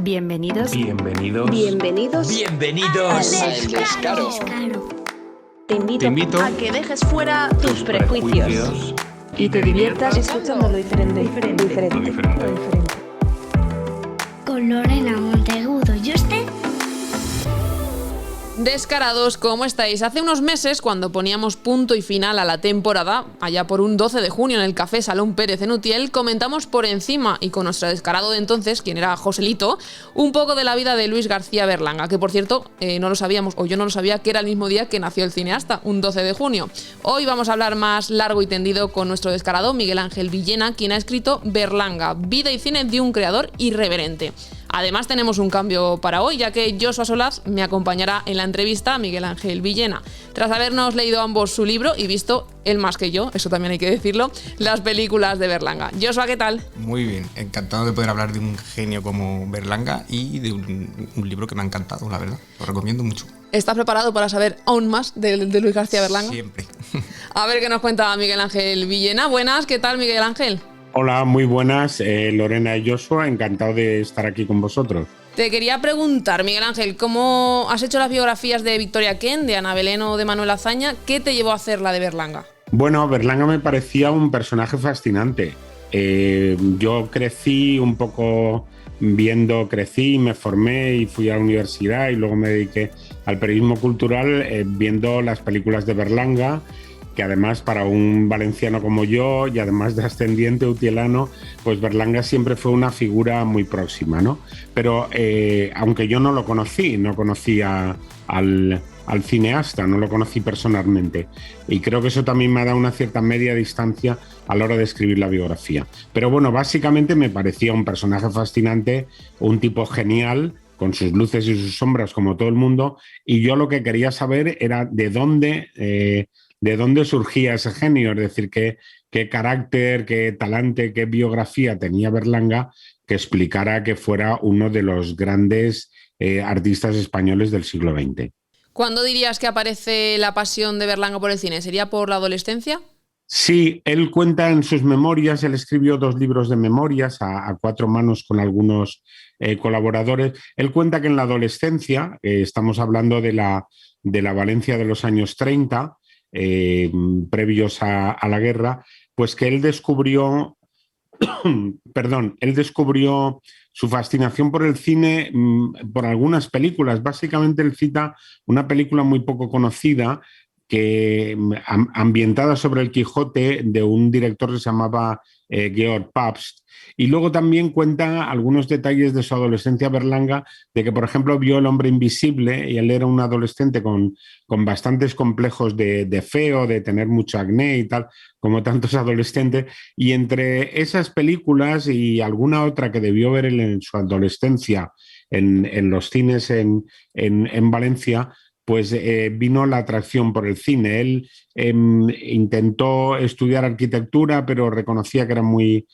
Bienvenidos. Bienvenidos. Bienvenidos. Bienvenidos al Descaro. Te invito a que dejes fuera tus prejuicios y te diviertas escuchando lo diferente. Con Lorena Monteagudo y usted. Descarados, ¿cómo estáis? Hace unos meses, cuando poníamos punto y final a la temporada, allá por un 12 de junio en el Café Salón Pérez en Utiel, comentamos por encima y con nuestro descarado de entonces, quien era Joselito, un poco de la vida de Luis García Berlanga, que por cierto, no lo sabíamos, o yo no lo sabía, que era el mismo día que nació el cineasta, un 12 de junio. Hoy vamos a hablar más largo y tendido con nuestro descarado, Miguel Ángel Villena, quien ha escrito Berlanga, vida y cine de un creador irreverente. Además tenemos un cambio para hoy, ya que Joshua Solaz me acompañará en la entrevista a Miguel Ángel Villena. Tras habernos leído ambos su libro y visto, él más que yo, eso también hay que decirlo, las películas de Berlanga. Joshua, ¿qué tal? Muy bien, encantado de poder hablar de un genio como Berlanga y de un libro que me ha encantado, la verdad. Lo recomiendo mucho. ¿Estás preparado para saber aún más de Luis García Berlanga? Siempre. A ver qué nos cuenta Miguel Ángel Villena. Buenas, ¿qué tal, Miguel Ángel? Hola, muy buenas, Lorena y Joshua, encantado de estar aquí con vosotros. Te quería preguntar, Miguel Ángel, ¿cómo has hecho las biografías de Victoria Kent, de Ana Belén o de Manuel Azaña? ¿Qué te llevó a hacer la de Berlanga? Bueno, Berlanga me parecía un personaje fascinante. Yo crecí un poco crecí, me formé y fui a la universidad y luego me dediqué al periodismo cultural viendo las películas de Berlanga, que además para un valenciano como yo y además de ascendiente utielano, pues Berlanga siempre fue una figura muy próxima, ¿no? Pero aunque yo no lo conocí, no conocía al cineasta, no lo conocí personalmente. Y creo que eso también me ha dado una cierta media distancia a la hora de escribir la biografía. Pero bueno, básicamente me parecía un personaje fascinante, un tipo genial, con sus luces y sus sombras como todo el mundo, y yo lo que quería saber era de dónde surgía ese genio, es decir, qué carácter, qué talante, qué biografía tenía Berlanga que explicara que fuera uno de los grandes artistas españoles del siglo XX. ¿Cuándo dirías que aparece la pasión de Berlanga por el cine? ¿Sería por la adolescencia? Sí, él cuenta en sus memorias, él escribió 2 libros de memorias a 4 manos con algunos colaboradores. Él cuenta que en la adolescencia, estamos hablando de la Valencia de los años 30, previos a la guerra, pues que él descubrió su fascinación por el cine por algunas películas. Básicamente él cita una película muy poco conocida ambientada sobre el Quijote, de un director que se llamaba Georg Pabst. Y luego también cuenta algunos detalles de su adolescencia Berlanga, de que, por ejemplo, vio El hombre invisible y él era un adolescente con bastantes complejos de feo, de tener mucho acné y tal, como tantos adolescentes. Y entre esas películas y alguna otra que debió ver él en su adolescencia en los cines en Valencia, pues vino la atracción por el cine. Él intentó estudiar arquitectura, pero reconocía que era muy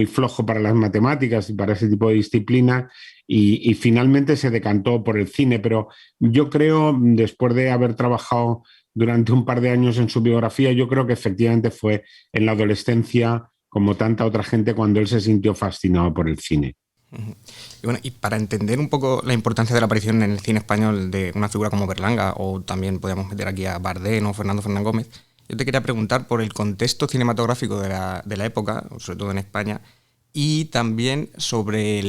flojo para las matemáticas y para ese tipo de disciplinas, y finalmente se decantó por el cine. Pero yo creo, después de haber trabajado durante un par de años en su biografía, yo creo que efectivamente fue en la adolescencia, como tanta otra gente, cuando él se sintió fascinado por el cine. Y bueno, y para entender un poco la importancia de la aparición en el cine español de una figura como Berlanga, o también podríamos meter aquí a Bardem o Fernando Fernán Gómez, yo te quería preguntar por el contexto cinematográfico de la época, sobre todo en España, y también sobre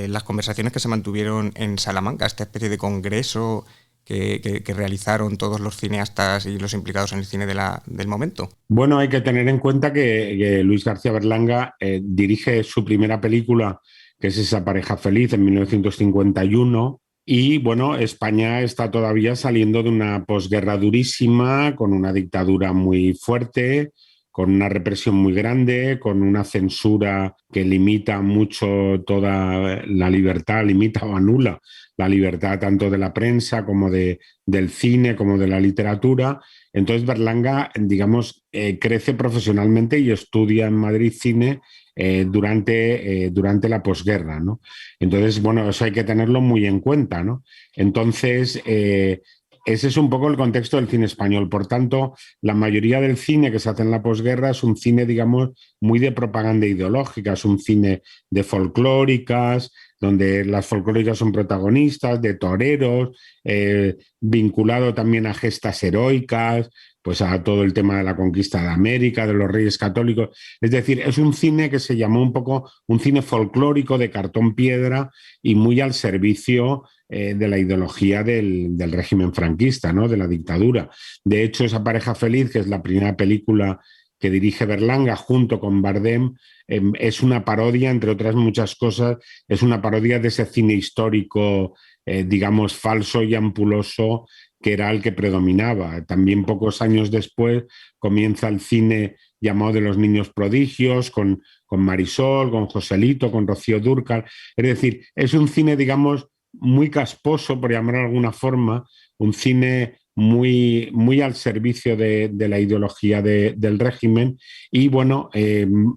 las conversaciones que se mantuvieron en Salamanca, esta especie de congreso que realizaron todos los cineastas y los implicados en el cine del momento. Bueno, hay que tener en cuenta que Luis García Berlanga dirige su primera película, que es Esa pareja feliz, en 1951. Y bueno, España está todavía saliendo de una posguerra durísima, con una dictadura muy fuerte, con una represión muy grande, con una censura que limita mucho toda la libertad, limita o anula la libertad tanto de la prensa como del cine, como de la literatura. Entonces Berlanga, digamos, crece profesionalmente y estudia en Madrid cine durante la posguerra, ¿no? Entonces, bueno, eso hay que tenerlo muy en cuenta, ¿no? Entonces, ese es un poco el contexto del cine español. Por tanto, la mayoría del cine que se hace en la posguerra es un cine, digamos, muy de propaganda ideológica, es un cine de folclóricas, donde las folclóricas son protagonistas, de toreros, vinculado también a gestas heroicas, pues a todo el tema de la conquista de América, de los reyes católicos. Es decir, es un cine que se llamó un poco un cine folclórico de cartón piedra y muy al servicio de la ideología del régimen franquista, ¿no? De la dictadura. De hecho, esa pareja feliz, que es la primera película que dirige Berlanga junto con Bardem, es una parodia, entre otras muchas cosas, es una parodia de ese cine histórico, digamos, falso y ampuloso, que era el que predominaba. También pocos años después comienza el cine llamado de los niños prodigios, con Marisol, con Joselito, con Rocío Dúrcal. Es decir, es un cine, digamos, muy casposo, por llamarlo de alguna forma, un cine muy, muy al servicio de la ideología del régimen. Y bueno,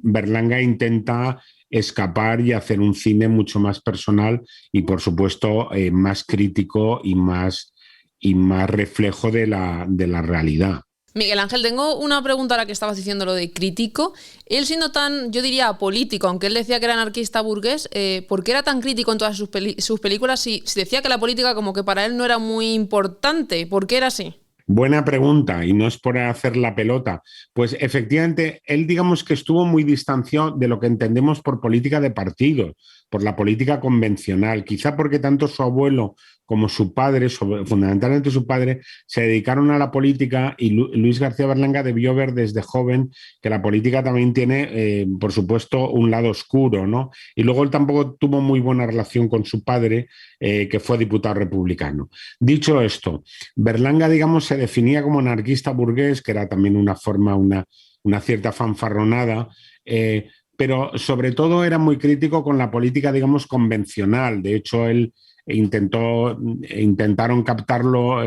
Berlanga intenta escapar y hacer un cine mucho más personal y, por supuesto, más crítico y más reflejo de la realidad. Miguel Ángel, tengo una pregunta a la que estabas diciendo lo de crítico. Él siendo tan, yo diría, apolítico, aunque él decía que era anarquista burgués, ¿por qué era tan crítico en todas sus películas si decía que la política como que para él no era muy importante? ¿Por qué era así? Buena pregunta, y no es por hacer la pelota. Pues efectivamente, él digamos que estuvo muy distanciado de lo que entendemos por política de partidos, por la política convencional, quizá porque tanto su abuelo como su padre, fundamentalmente su padre, se dedicaron a la política, y Luis García Berlanga debió ver desde joven que la política también tiene, por supuesto, un lado oscuro, ¿no? Y luego él tampoco tuvo muy buena relación con su padre, que fue diputado republicano. Dicho esto, Berlanga, digamos, se definía como anarquista burgués, que era también una forma, una cierta fanfarronada, pero sobre todo era muy crítico con la política, digamos, convencional. De hecho, él intentaron captarlo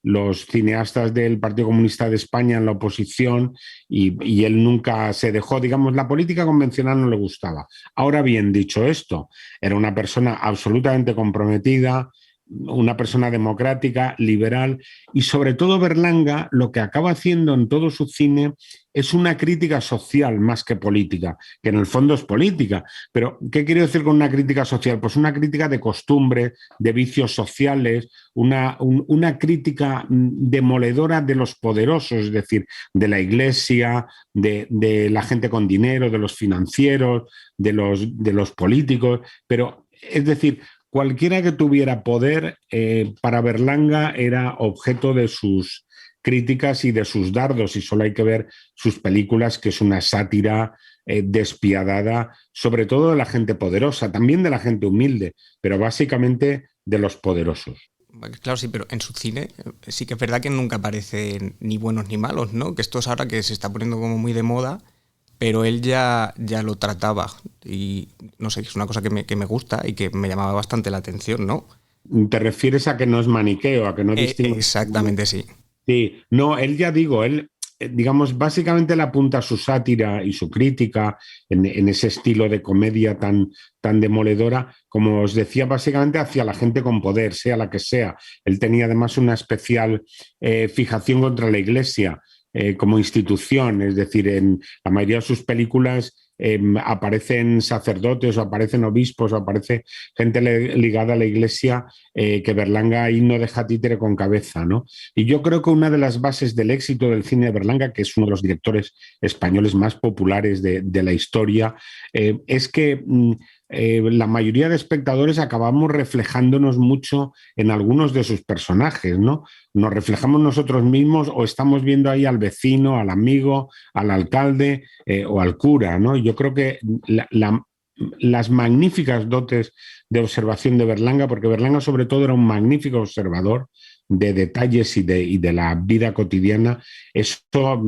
los cineastas del Partido Comunista de España en la oposición, y él nunca se dejó, digamos, la política convencional no le gustaba. Ahora bien, dicho esto, era una persona absolutamente comprometida, una persona democrática, liberal, y sobre todo Berlanga lo que acaba haciendo en todo su cine es una crítica social más que política, que en el fondo es política. Pero, ¿qué quiero decir con una crítica social? Pues una crítica de costumbres, de vicios sociales, una crítica demoledora de los poderosos, es decir, de la iglesia, de la gente con dinero, de los financieros, de los políticos. Pero, es decir, cualquiera que tuviera poder, para Berlanga era objeto de sus críticas y de sus dardos, y solo hay que ver sus películas, que es una sátira despiadada, sobre todo de la gente poderosa, también de la gente humilde, pero básicamente de los poderosos. Claro, sí, pero en su cine sí que es verdad que nunca aparecen ni buenos ni malos, ¿no? Que esto es ahora que se está poniendo como muy de moda, pero él ya lo trataba, y no sé, es una cosa que me gusta y que me llamaba bastante la atención, ¿no? ¿Te refieres a que no es maniqueo, a que no distingue? Exactamente, sí. Sí, no, él ya digo, digamos, básicamente le apunta su sátira y su crítica en ese estilo de comedia tan demoledora, como os decía, básicamente hacia la gente con poder, sea la que sea. Él tenía además una especial fijación contra la Iglesia como institución, es decir, en la mayoría de sus películas aparecen sacerdotes o aparecen obispos o aparece gente ligada a la Iglesia, que Berlanga ahí no deja títere con cabeza, ¿no? Y yo creo que una de las bases del éxito del cine de Berlanga, que es uno de los directores españoles más populares de la historia, es que la mayoría de espectadores acabamos reflejándonos mucho en algunos de sus personajes, ¿no? Nos reflejamos nosotros mismos, o estamos viendo ahí al vecino, al amigo, al alcalde o al cura, ¿no? Yo creo que las magníficas dotes de observación de Berlanga, porque Berlanga sobre todo era un magnífico observador de detalles y de la vida cotidiana, eso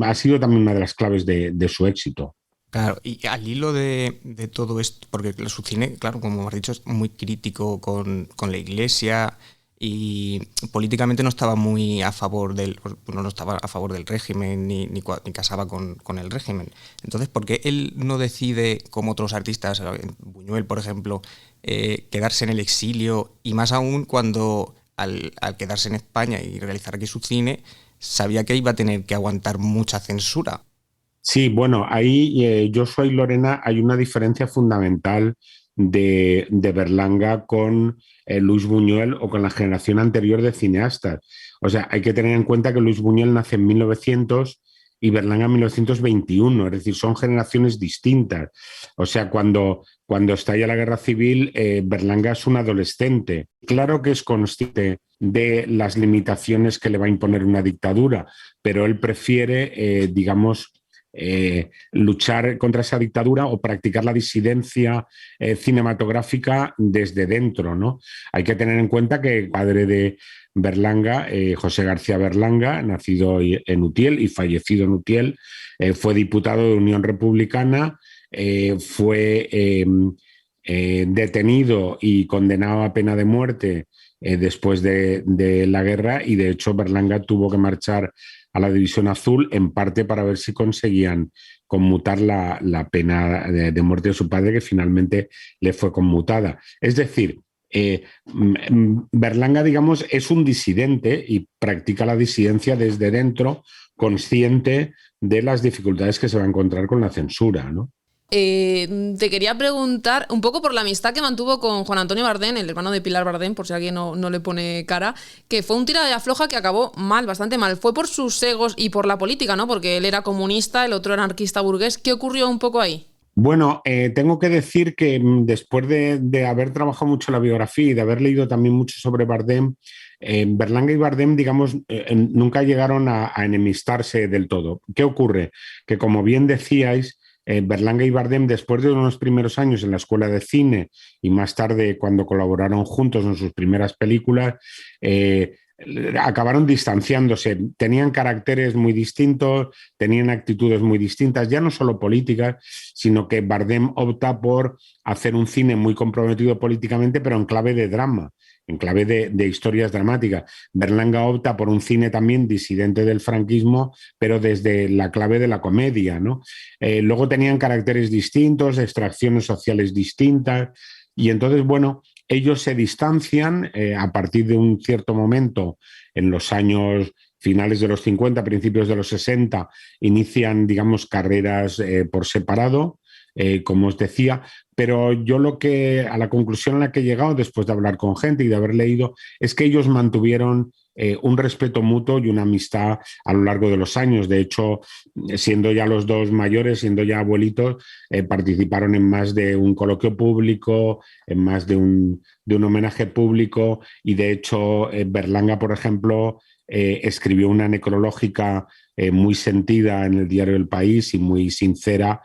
ha sido también una de las claves de su éxito. Claro, y al hilo de todo esto, porque su cine, claro, como has dicho, es muy crítico con la Iglesia, y políticamente no estaba muy a favor no estaba a favor del régimen ni casaba con el régimen. Entonces, ¿por qué él no decide, como otros artistas, Buñuel, por ejemplo, quedarse en el exilio, y más aún cuando al quedarse en España y realizar aquí su cine, sabía que iba a tener que aguantar mucha censura. Sí, bueno, ahí Joshua y Lorena hay una diferencia fundamental de Berlanga con Luis Buñuel o con la generación anterior de cineastas. O sea, hay que tener en cuenta que Luis Buñuel nace en 1900 y Berlanga en 1921, es decir, son generaciones distintas. O sea, cuando estalla la guerra civil, Berlanga es un adolescente. Claro que es consciente de las limitaciones que le va a imponer una dictadura, pero él prefiere, luchar contra esa dictadura o practicar la disidencia cinematográfica desde dentro, ¿no? Hay que tener en cuenta que el padre de Berlanga, José García Berlanga, nacido en Utiel y fallecido en Utiel, fue diputado de Unión Republicana, fue detenido y condenado a pena de muerte después de la guerra, y de hecho Berlanga tuvo que marchar a la División Azul en parte para ver si conseguían conmutar la pena de muerte de su padre, que finalmente le fue conmutada. Es decir, Berlanga, digamos, es un disidente y practica la disidencia desde dentro, consciente de las dificultades que se va a encontrar con la censura, ¿no? Te quería preguntar un poco por la amistad que mantuvo con Juan Antonio Bardem, el hermano de Pilar Bardem, por si alguien no le pone cara, que fue un tira de afloja que acabó mal, bastante mal. Fue por sus egos y por la política, ¿no? Porque él era comunista, el otro anarquista burgués. ¿Qué ocurrió un poco ahí? Bueno, tengo que decir que después de haber trabajado mucho la biografía y de haber leído también mucho sobre Bardem, Berlanga y Bardem, digamos, nunca llegaron a enemistarse del todo. ¿Qué ocurre? Que, como bien decíais, Berlanga y Bardem, después de unos primeros años en la escuela de cine y más tarde cuando colaboraron juntos en sus primeras películas, acabaron distanciándose. Tenían caracteres muy distintos, tenían actitudes muy distintas, ya no solo políticas, sino que Bardem opta por hacer un cine muy comprometido políticamente, pero en clave de drama, en clave de historias dramáticas. Berlanga opta por un cine también disidente del franquismo, pero desde la clave de la comedia, ¿no? Luego tenían caracteres distintos, extracciones sociales distintas, y entonces, bueno, ellos se distancian a partir de un cierto momento en los años finales de los 50, principios de los 60, inician, digamos, carreras por separado, como os decía, pero yo a la conclusión a la que he llegado después de hablar con gente y de haber leído es que ellos mantuvieron un respeto mutuo y una amistad a lo largo de los años. De hecho, siendo ya los dos mayores, siendo ya abuelitos, participaron en más de un coloquio público, en más de un homenaje público, y de hecho Berlanga, por ejemplo, escribió una necrológica muy sentida en el diario El País y muy sincera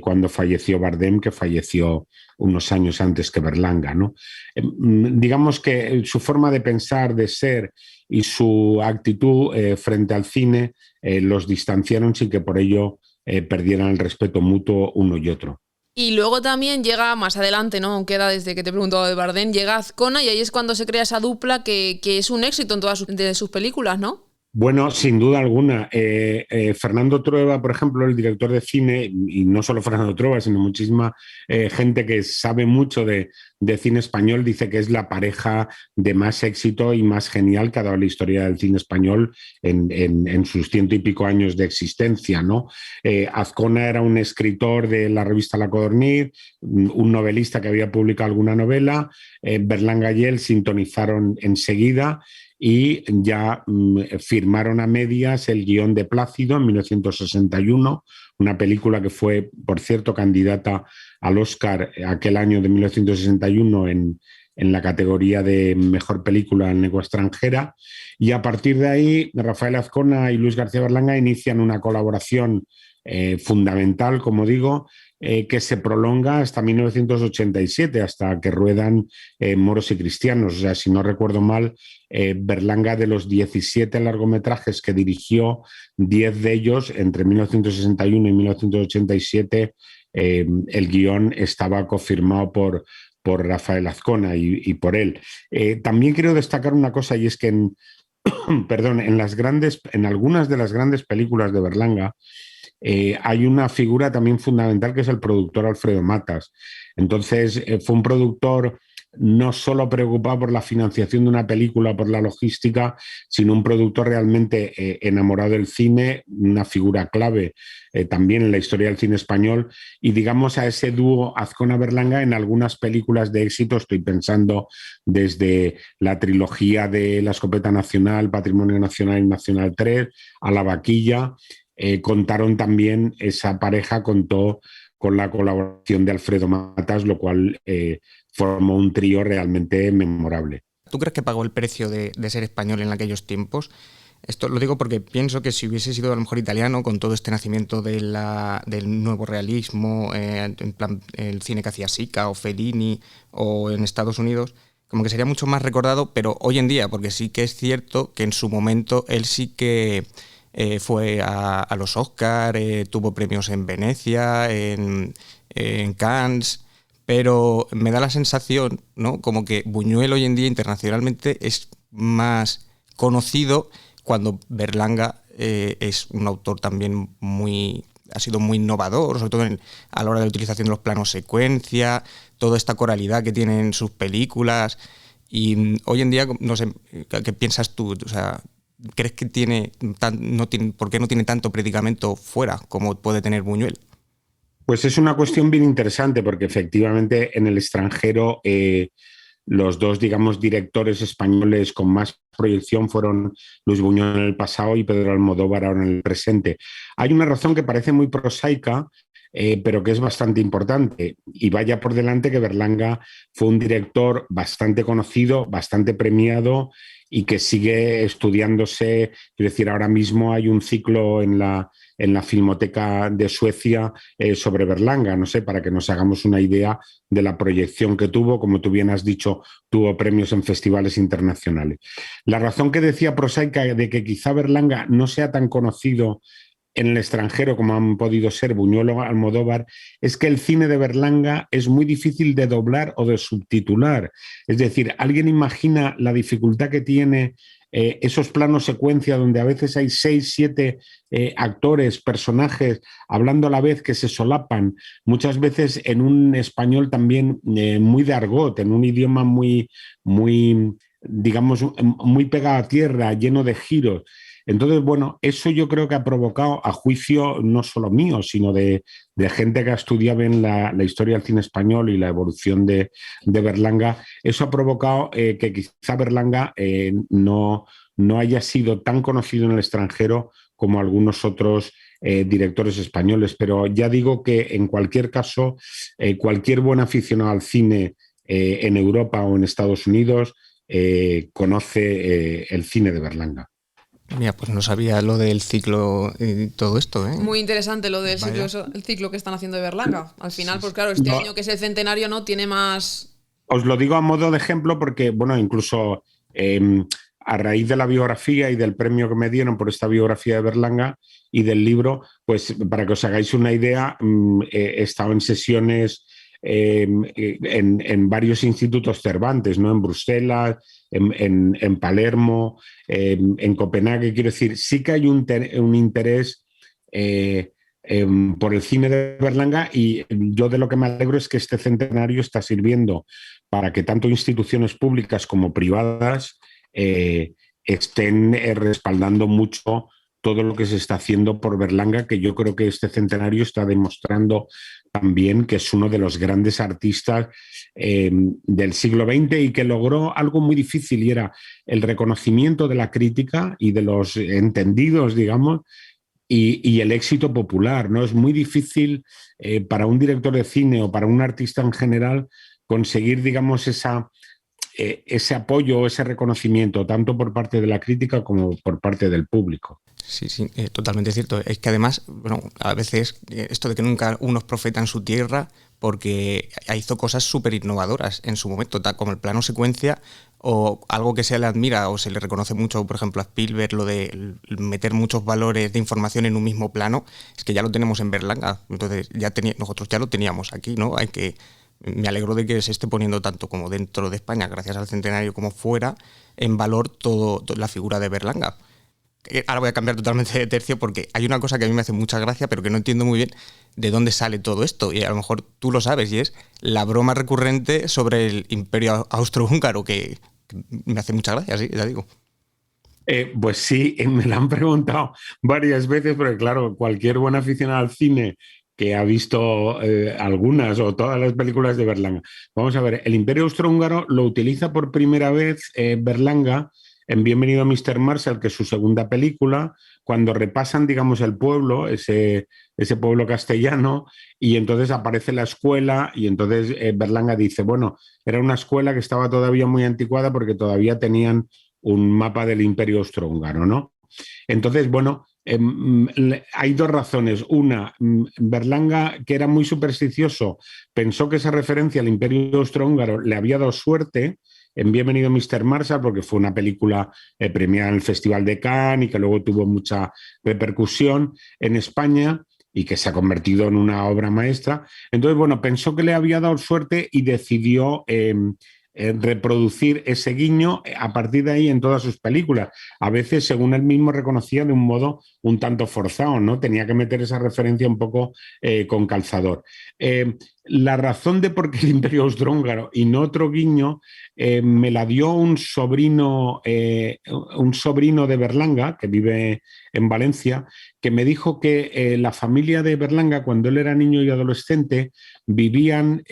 cuando falleció Bardem, que falleció unos años antes que Berlanga, ¿no? Digamos que su forma de pensar, de ser y su actitud frente al cine los distanciaron sin que por ello perdieran el respeto mutuo uno y otro. Y luego también llega más adelante, ¿no? Queda desde que te he preguntado de Bardem, llega Azcona y ahí es cuando se crea esa dupla que es un éxito en todas sus películas, ¿no? Bueno, sin duda alguna. Fernando Trueba, por ejemplo, el director de cine, y no solo Fernando Trueba, sino muchísima gente que sabe mucho de cine español, dice que es la pareja de más éxito y más genial que ha dado la historia del cine español en sus 100 y pico años de existencia, ¿no? Azcona era un escritor de la revista La Codorniz, un novelista que había publicado alguna novela. Berlanga y él sintonizaron enseguida y ya firmaron a medias el guión de Plácido en 1961, una película que fue, por cierto, candidata al Oscar aquel año de 1961 en la categoría de Mejor Película en Lengua Extranjera. Y a partir de ahí, Rafael Azcona y Luis García Berlanga inician una colaboración fundamental, como digo, que se prolonga hasta 1987, hasta que ruedan Moros y Cristianos. O sea, si no recuerdo mal, Berlanga, de los 17 largometrajes que dirigió, 10 de ellos, entre 1961 y 1987, el guión estaba confirmado por Rafael Azcona y por él. También quiero destacar una cosa, y es que en algunas de las grandes películas de Berlanga, hay una figura también fundamental que es el productor Alfredo Matas. Entonces, fue un productor no solo preocupado por la financiación de una película, por la logística, sino un productor realmente enamorado del cine, una figura clave también en la historia del cine español, y digamos a ese dúo Azcona-Berlanga en algunas películas de éxito, estoy pensando desde la trilogía de La Escopeta Nacional, Patrimonio Nacional y Nacional 3, a La Vaquilla. Contaron también, esa pareja contó con la colaboración de Alfredo Matas, lo cual formó un trío realmente memorable. ¿Tú crees que pagó el precio de ser español en aquellos tiempos? Esto lo digo porque pienso que si hubiese sido a lo mejor italiano, con todo este nacimiento del nuevo realismo, en plan el cine que hacía Sica o Fellini, o en Estados Unidos, como que sería mucho más recordado, pero hoy en día, porque sí que es cierto que en su momento él sí que fue a los Oscar, tuvo premios en Venecia, en Cannes, pero me da la sensación, ¿no?, como que Buñuel hoy en día internacionalmente es más conocido, cuando Berlanga es un autor también ha sido muy innovador, sobre todo a la hora de la utilización de los planos secuencia, toda esta coralidad que tienen sus películas. Y hoy en día, no sé, ¿qué piensas tú? O sea, ¿crees que por qué no tiene tanto predicamento fuera como puede tener Buñuel? Pues es una cuestión bien interesante, porque efectivamente en el extranjero los dos, digamos, directores españoles con más proyección fueron Luis Buñuel en el pasado y Pedro Almodóvar ahora en el presente. Hay una razón que parece muy prosaica, pero que es bastante importante. Y vaya por delante que Berlanga fue un director bastante conocido, bastante premiado y que sigue estudiándose. Quiero decir, ahora mismo hay un ciclo en la Filmoteca de Suecia sobre Berlanga, no sé, para que nos hagamos una idea de la proyección que tuvo. Como tú bien has dicho, tuvo premios en festivales internacionales. La razón que decía prosaica de que quizá Berlanga no sea tan conocido en el extranjero como han podido ser Buñuel o Almodóvar, es que el cine de Berlanga es muy difícil de doblar o de subtitular. Es decir, ¿alguien imagina la dificultad que tiene esos planos secuencia donde a veces hay 6, 7 actores, personajes hablando a la vez que se solapan, muchas veces en un español también muy de argot, en un idioma muy, digamos, muy pegado a tierra, lleno de giros? Entonces, bueno, eso yo creo que ha provocado, a juicio no solo mío, sino de gente que ha estudiado bien la historia del cine español y la evolución de Berlanga, eso ha provocado que quizá Berlanga no haya sido tan conocido en el extranjero como algunos otros directores españoles. Pero ya digo que en cualquier caso, cualquier buen aficionado al cine en Europa o en Estados Unidos conoce el cine de Berlanga. Mira, pues no sabía lo del ciclo y todo esto, ¿eh? Muy interesante lo del ciclo que están haciendo de Berlanga. Al final, pues claro, este año que es el centenario, ¿no?, tiene más... Os lo digo a modo de ejemplo porque, bueno, incluso a raíz de la biografía y del premio que me dieron por esta biografía de Berlanga y del libro, pues para que os hagáis una idea, he estado en sesiones en varios institutos Cervantes, ¿no?, en Bruselas, en Palermo, en Copenhague. Quiero decir, sí que hay un interés por el cine de Berlanga, y yo de lo que me alegro es que este centenario está sirviendo para que tanto instituciones públicas como privadas estén respaldando mucho todo lo que se está haciendo por Berlanga, que yo creo que este centenario está demostrando también que es uno de los grandes artistas del siglo XX y que logró algo muy difícil, y era el reconocimiento de la crítica y de los entendidos, digamos, y el éxito popular, ¿no? Es muy difícil para un director de cine o para un artista en general conseguir, digamos, ese apoyo, ese reconocimiento, tanto por parte de la crítica como por parte del público. Sí, totalmente cierto. Es que además, bueno, a veces esto de que nunca uno es profeta en su tierra, porque hizo cosas súper innovadoras en su momento, tal como el plano secuencia, o algo que se le admira o se le reconoce mucho, por ejemplo, a Spielberg, lo de meter muchos valores de información en un mismo plano, es que ya lo tenemos en Berlanga. Entonces nosotros ya lo teníamos aquí, ¿no? Me alegro de que se esté poniendo tanto como dentro de España, gracias al centenario, como fuera, en valor toda la figura de Berlanga. ahora voy a cambiar totalmente de tercio porque hay una cosa que a mí me hace mucha gracia, pero que no entiendo muy bien de dónde sale todo esto. Y a lo mejor tú lo sabes, y es la broma recurrente sobre el Imperio Austrohúngaro, que me hace mucha gracia, sí, ya digo. Pues sí, me la han preguntado varias veces, porque claro, cualquier buen aficionado al cine que ha visto algunas o todas las películas de Berlanga. Vamos a ver, el Imperio Austrohúngaro lo utiliza por primera vez Berlanga en Bienvenido a Mr. Marshall, que es su segunda película, cuando repasan, digamos, el pueblo, ese pueblo castellano, y entonces aparece la escuela, y entonces Berlanga dice, bueno, era una escuela que estaba todavía muy anticuada porque todavía tenían un mapa del Imperio Austrohúngaro, ¿no? Entonces, bueno, hay dos razones. Una, Berlanga, que era muy supersticioso, pensó que esa referencia al Imperio Austrohúngaro le había dado suerte en Bienvenido Mr. Marshall, porque fue una película premiada en el Festival de Cannes y que luego tuvo mucha repercusión en España y que se ha convertido en una obra maestra. Entonces, bueno, pensó que le había dado suerte y decidió reproducir ese guiño a partir de ahí en todas sus películas. A veces, según él mismo reconocía, de un modo un tanto forzado, ¿no? Tenía que meter esa referencia un poco con calzador. La razón de por qué el Imperio Austrohúngaro y no otro guiño me la dio un sobrino de Berlanga, que vive en Valencia, que me dijo que la familia de Berlanga, cuando él era niño y adolescente, vivían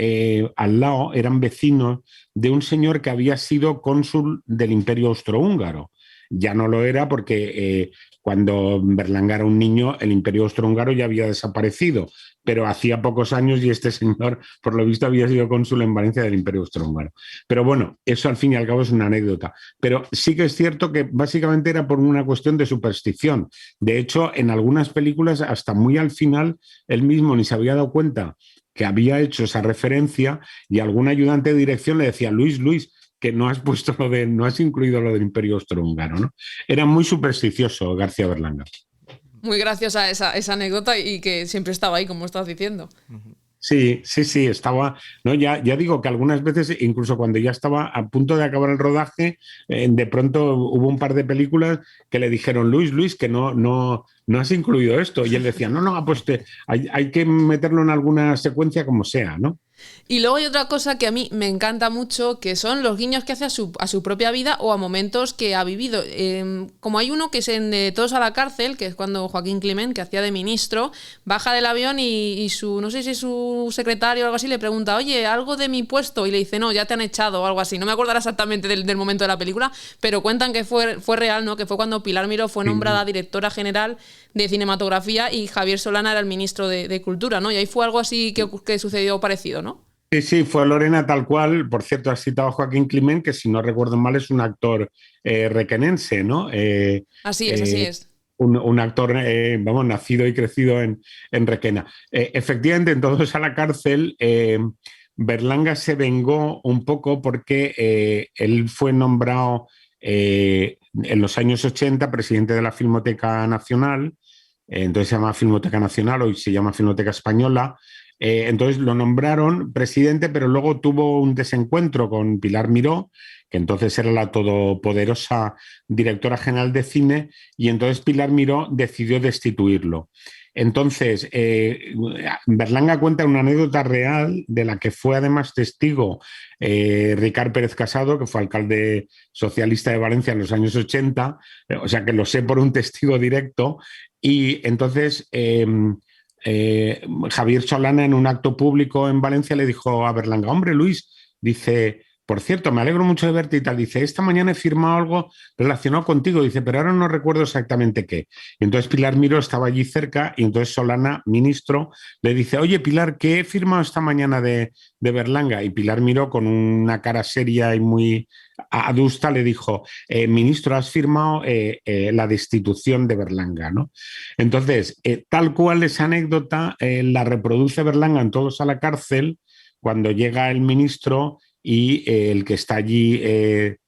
al lado, eran vecinos de un señor que había sido cónsul del Imperio Austrohúngaro. Ya no lo era porque cuando Berlanga era un niño, el Imperio Austrohúngaro ya había desaparecido, pero hacía pocos años y este señor, por lo visto, había sido cónsul en Valencia del Imperio Austrohúngaro. Pero bueno, eso al fin y al cabo es una anécdota. Pero sí que es cierto que básicamente era por una cuestión de superstición. De hecho, en algunas películas, hasta muy al final, él mismo ni se había dado cuenta que había hecho esa referencia y algún ayudante de dirección le decía, Luis, que no has incluido lo del Imperio Austrohúngaro, ¿no? Era muy supersticioso García Berlanga. Muy graciosa esa anécdota y que siempre estaba ahí, como estás diciendo. Sí, estaba, ¿no? Ya digo que algunas veces, incluso cuando ya estaba a punto de acabar el rodaje, de pronto hubo un par de películas que le dijeron, Luis, que no has incluido esto. Y él decía, no, pues hay que meterlo en alguna secuencia como sea, ¿no? Y luego hay otra cosa que a mí me encanta mucho, que son los guiños que hace a su propia vida o a momentos que ha vivido. Como hay uno que es en Todos a la cárcel, que es cuando Joaquín Climent, que hacía de ministro, baja del avión y no sé si es su secretario o algo así, le pregunta, oye, algo de mi puesto, y le dice, no, ya te han echado o algo así. No me acordaré exactamente del momento de la película, pero cuentan que fue real, ¿no? Que fue cuando Pilar Miró fue nombrada directora general de cinematografía y Javier Solana era el ministro de Cultura, ¿no? Y ahí fue algo así que sucedió parecido, ¿no? Sí, fue Lorena tal cual. Por cierto, has citado a Joaquín Climent, que si no recuerdo mal es un actor requenense, ¿no? Así es. Un actor, nacido y crecido en Requena. Efectivamente, en Todos a la cárcel, Berlanga se vengó un poco porque él fue nombrado en los años 80 presidente de la Filmoteca Nacional, entonces se llama Filmoteca Nacional, hoy se llama Filmoteca Española. Entonces lo nombraron presidente, pero luego tuvo un desencuentro con Pilar Miró, que entonces era la todopoderosa directora general de cine, y entonces Pilar Miró decidió destituirlo. Entonces, Berlanga cuenta una anécdota real de la que fue además testigo Ricard Pérez Casado, que fue alcalde socialista de Valencia en los años 80, o sea que lo sé por un testigo directo, y entonces Javier Solana en un acto público en Valencia le dijo a Berlanga, hombre Luis, dice, por cierto, me alegro mucho de verte y tal, dice, esta mañana he firmado algo relacionado contigo, dice, pero ahora no recuerdo exactamente qué. Y entonces Pilar Miró estaba allí cerca y entonces Solana, ministro, le dice, oye Pilar, ¿qué he firmado esta mañana de Berlanga? Y Pilar Miró con una cara seria y muy adusta le dijo, ministro, has firmado la destitución de Berlanga, ¿no? Entonces, tal cual esa anécdota la reproduce Berlanga en Todos a la cárcel cuando llega el ministro y el que está allí de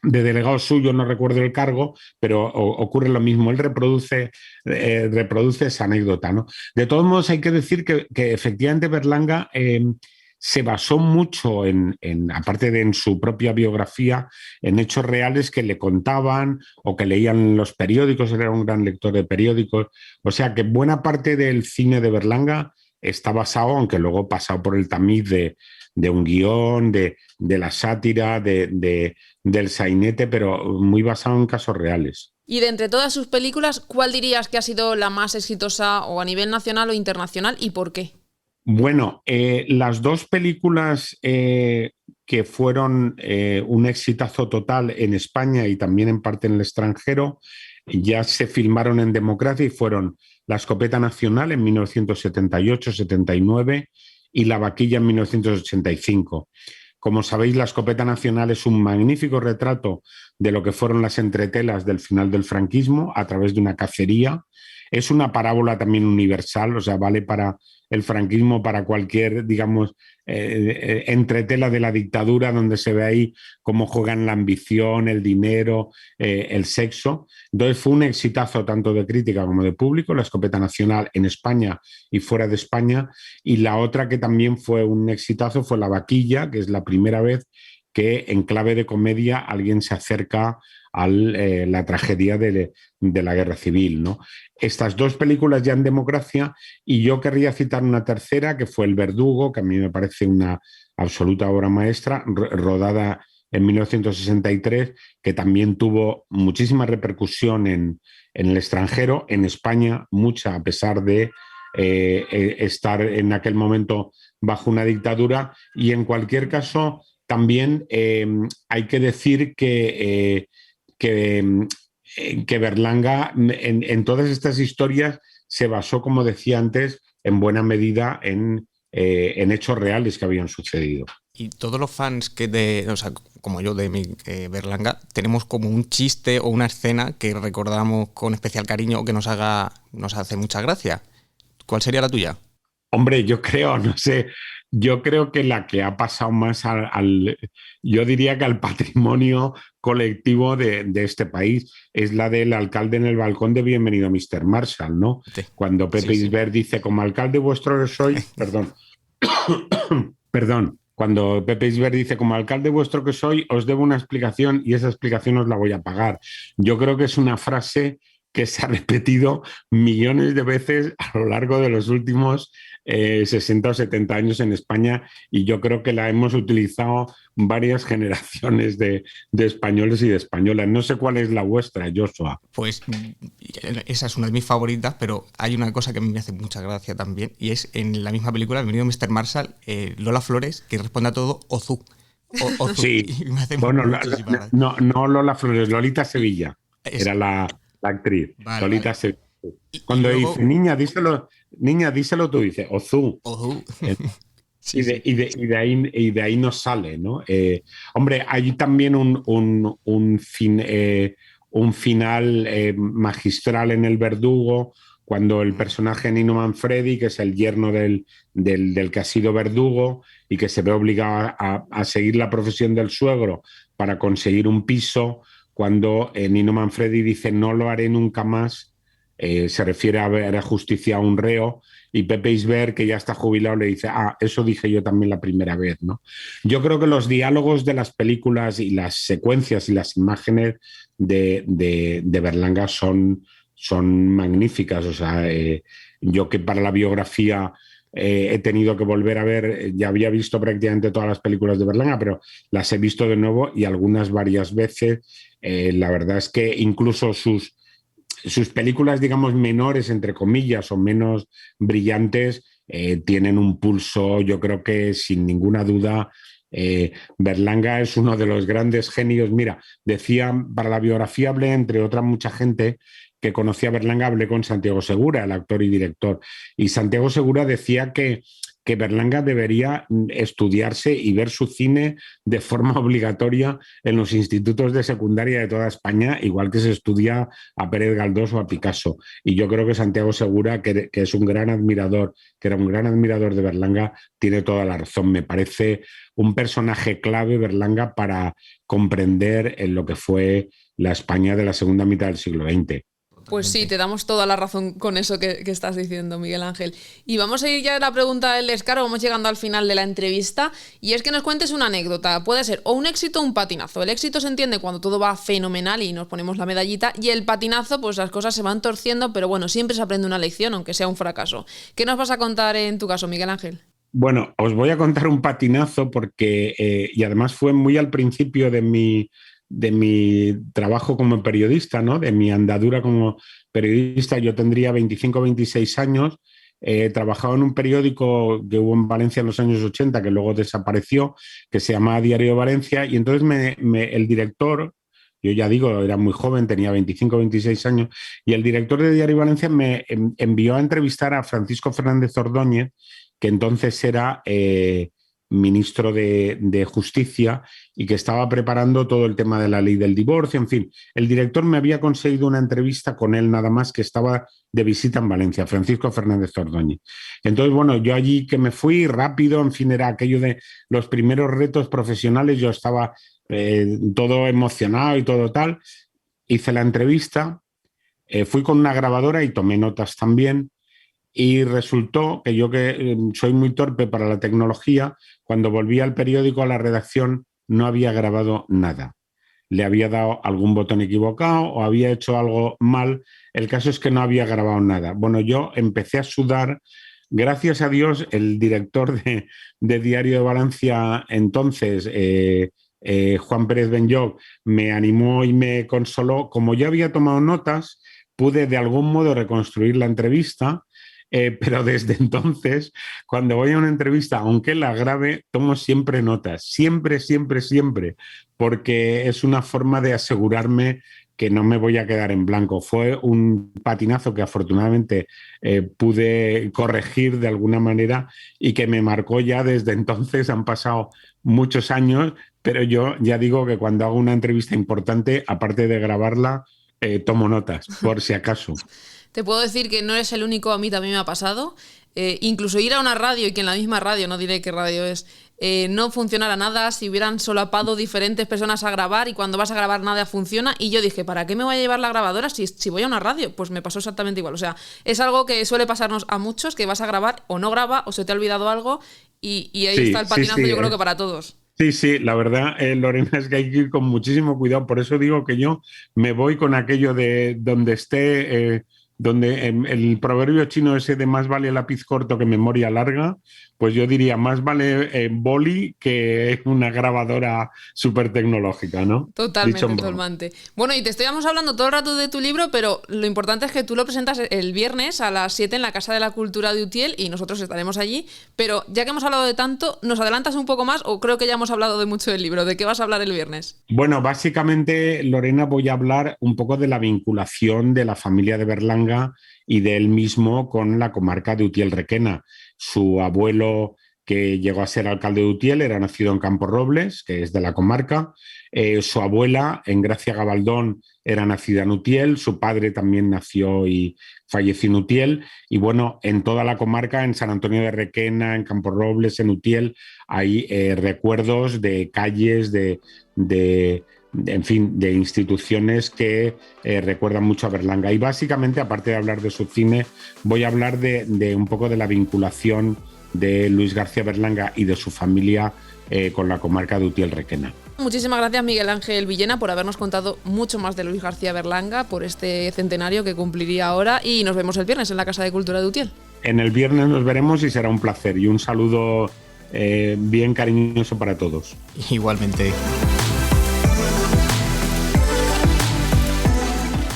delegado suyo, no recuerdo el cargo, pero ocurre lo mismo, él reproduce esa anécdota, ¿no? De todos modos, hay que decir que efectivamente Berlanga se basó mucho aparte de en su propia biografía, en hechos reales que le contaban o que leían los periódicos. Él era un gran lector de periódicos. O sea que buena parte del cine de Berlanga está basado, aunque luego pasado por el tamiz de un guión, de la sátira, del sainete, pero muy basado en casos reales. Y de entre todas sus películas, ¿cuál dirías que ha sido la más exitosa o a nivel nacional o internacional y por qué? Bueno, las dos películas que fueron un exitazo total en España y también en parte en el extranjero, ya se filmaron en democracia y fueron La escopeta nacional en 1978-79 y La vaquilla en 1985. Como sabéis, La escopeta nacional es un magnífico retrato de lo que fueron las entretelas del final del franquismo a través de una cacería. Es una parábola también universal, o sea, vale para el franquismo, para cualquier, digamos, entretela de la dictadura, donde se ve ahí cómo juegan la ambición, el dinero, el sexo. Entonces fue un exitazo tanto de crítica como de público, La escopeta nacional en España y fuera de España. Y la otra que también fue un exitazo fue La vaquilla, que es la primera vez que en clave de comedia alguien se acerca a la tragedia de la guerra civil, ¿no? Estas dos películas ya en democracia, y yo querría citar una tercera, que fue El verdugo, que a mí me parece una absoluta obra maestra, rodada en 1963, que también tuvo muchísima repercusión en el extranjero, en España mucha, a pesar de estar en aquel momento bajo una dictadura. Y en cualquier caso, también hay que decir que Berlanga en todas estas historias se basó, como decía antes, en buena medida en hechos reales que habían sucedido. Y todos los fans o sea, como yo de Berlanga, tenemos como un chiste o una escena que recordamos con especial cariño o que nos hace mucha gracia. ¿Cuál sería la tuya? Hombre, yo creo, no sé, yo creo que la que ha pasado más yo diría que al patrimonio colectivo de este país es la del alcalde en el balcón de Bienvenido Mr. Marshall, ¿no? Sí. Cuando Pepe Isbert dice, como alcalde vuestro soy, perdón, cuando Pepe Isbert dice, como alcalde vuestro que soy, os debo una explicación y esa explicación os la voy a pagar. Yo creo que es una frase que se ha repetido millones de veces a lo largo de los últimos 60 o 70 años en España, y yo creo que la hemos utilizado varias generaciones de españoles y de españolas. No sé cuál es la vuestra, Joshua. Pues esa es una de mis favoritas, pero hay una cosa que a mí me hace mucha gracia también, y es en la misma película, Bienvenido Mr. Marshall, Lola Flores, que responde a todo Ozú. Ozú. Sí, bueno, no Lola Flores, Lolita Sevilla. Era la actriz, vale, Lolita vale. Sevilla. Cuando luego, dice, niña, díselo tú, dice, Ozú. Sí, y de ahí nos sale, ¿no? Hombre, hay también un final magistral en El verdugo, cuando el personaje Nino Manfredi, que es el yerno del que ha sido verdugo y que se ve obligado a seguir la profesión del suegro para conseguir un piso, cuando Nino Manfredi dice, no lo haré nunca más, se refiere a ver justicia a un reo, y Pepe Isbert, que ya está jubilado, le dice, eso dije yo también la primera vez, ¿no? Yo creo que los diálogos de las películas y las secuencias y las imágenes de Berlanga son magníficas. O sea, yo que para la biografía he tenido que volver a ver, ya había visto prácticamente todas las películas de Berlanga, pero las he visto de nuevo y algunas varias veces. La verdad es que incluso sus películas, digamos, menores, entre comillas, o menos brillantes, tienen un pulso, yo creo que sin ninguna duda. Berlanga es uno de los grandes genios. Mira, decía, para la biografía hablé, entre otra mucha gente que conocía a Berlanga, hablé con Santiago Segura, el actor y director, y Santiago Segura decía que Berlanga debería estudiarse y ver su cine de forma obligatoria en los institutos de secundaria de toda España, igual que se estudia a Pérez Galdós o a Picasso. Y yo creo que Santiago Segura, que es un gran admirador, que era un gran admirador de Berlanga, tiene toda la razón. Me parece un personaje clave, Berlanga, para comprender en lo que fue la España de la segunda mitad del siglo XX. Pues sí, te damos toda la razón con eso que estás diciendo, Miguel Ángel. Y vamos a ir ya a la pregunta del descaro, vamos llegando al final de la entrevista, y es que nos cuentes una anécdota. Puede ser o un éxito o un patinazo. El éxito se entiende cuando todo va fenomenal y nos ponemos la medallita, y el patinazo, pues las cosas se van torciendo, pero bueno, siempre se aprende una lección, aunque sea un fracaso. ¿Qué nos vas a contar en tu caso, Miguel Ángel? Bueno, os voy a contar un patinazo porque, y además fue muy al principio de mi trabajo como periodista, ¿no? De mi andadura como periodista. Yo tendría 25 o 26 años, trabajaba en un periódico que hubo en Valencia en los años 80, que luego desapareció, que se llamaba Diario de Valencia, y entonces el director, yo ya digo, era muy joven, tenía 25 o 26 años, y el director de Diario de Valencia me envió a entrevistar a Francisco Fernández Ordóñez, que entonces era ministro de Justicia y que estaba preparando todo el tema de la ley del divorcio. En fin, el director me había conseguido una entrevista con él nada más, que estaba de visita en Valencia, Francisco Fernández Ordóñez. Entonces, bueno, yo allí que me fui rápido, en fin, era aquello de los primeros retos profesionales, yo estaba todo emocionado y todo tal. Hice la entrevista, fui con una grabadora y tomé notas también. Y resultó que yo, que soy muy torpe para la tecnología, cuando volví al periódico, a la redacción, no había grabado nada. Le había dado algún botón equivocado o había hecho algo mal. El caso es que no había grabado nada. Bueno, yo empecé a sudar. Gracias a Dios, el director de Diario de Valencia, entonces, Juan Pérez Benlloch, me animó y me consoló. Como yo había tomado notas, pude de algún modo reconstruir la entrevista. Pero desde entonces, cuando voy a una entrevista, aunque la grabe, tomo siempre notas, siempre, porque es una forma de asegurarme que no me voy a quedar en blanco. Fue un patinazo que afortunadamente pude corregir de alguna manera y que me marcó ya desde entonces. Han pasado muchos años, pero yo ya digo que cuando hago una entrevista importante, aparte de grabarla, tomo notas, por si acaso. Te puedo decir que no eres el único, a mí también me ha pasado. Incluso ir a una radio y que en la misma radio, no diré qué radio es, no funcionara nada, si hubieran solapado diferentes personas a grabar y cuando vas a grabar nada funciona. Y yo dije, ¿para qué me voy a llevar la grabadora si voy a una radio? Pues me pasó exactamente igual. O sea, es algo que suele pasarnos a muchos, que vas a grabar o no graba o se te ha olvidado algo y ahí está el patinazo, yo creo que para todos. Sí, la verdad, Lorena, es que hay que ir con muchísimo cuidado. Por eso digo que yo me voy con aquello de donde esté... donde el proverbio chino ese de más vale lápiz corto que memoria larga, pues yo diría más vale boli que una grabadora súper tecnológica, ¿no? Totalmente. Bueno, y te estamos hablando todo el rato de tu libro, pero lo importante es que tú lo presentas el viernes a las 7 en la Casa de la Cultura de Utiel y nosotros estaremos allí, pero ya que hemos hablado de tanto, ¿nos adelantas un poco más o creo que ya hemos hablado de mucho del libro? ¿De qué vas a hablar el viernes? Bueno, básicamente, Lorena, voy a hablar un poco de la vinculación de la familia de Berlanga y de él mismo con la comarca de Utiel-Requena. Su abuelo, que llegó a ser alcalde de Utiel, era nacido en Camporrobles, que es de la comarca. Su abuela, Engracia Gabaldón, era nacida en Utiel. Su padre también nació y falleció en Utiel. Y bueno, en toda la comarca, en San Antonio de Requena, en Camporrobles, en Utiel, hay recuerdos de calles, en fin, de instituciones que recuerdan mucho a Berlanga. Y básicamente, aparte de hablar de su cine, voy a hablar de un poco de la vinculación de Luis García Berlanga y de su familia con la comarca de Utiel-Requena. Muchísimas gracias, Miguel Ángel Villena, por habernos contado mucho más de Luis García Berlanga, por este centenario que cumpliría ahora, y nos vemos el viernes en la Casa de Cultura de Utiel. En el viernes nos veremos y será un placer, y un saludo bien cariñoso para todos. Igualmente.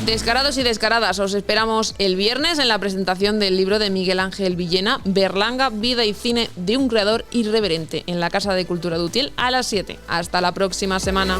Descarados y descaradas, os esperamos el viernes en la presentación del libro de Miguel Ángel Villena, Berlanga, vida y cine de un creador irreverente, en la Casa de Cultura de Utiel a las 7. Hasta la próxima semana.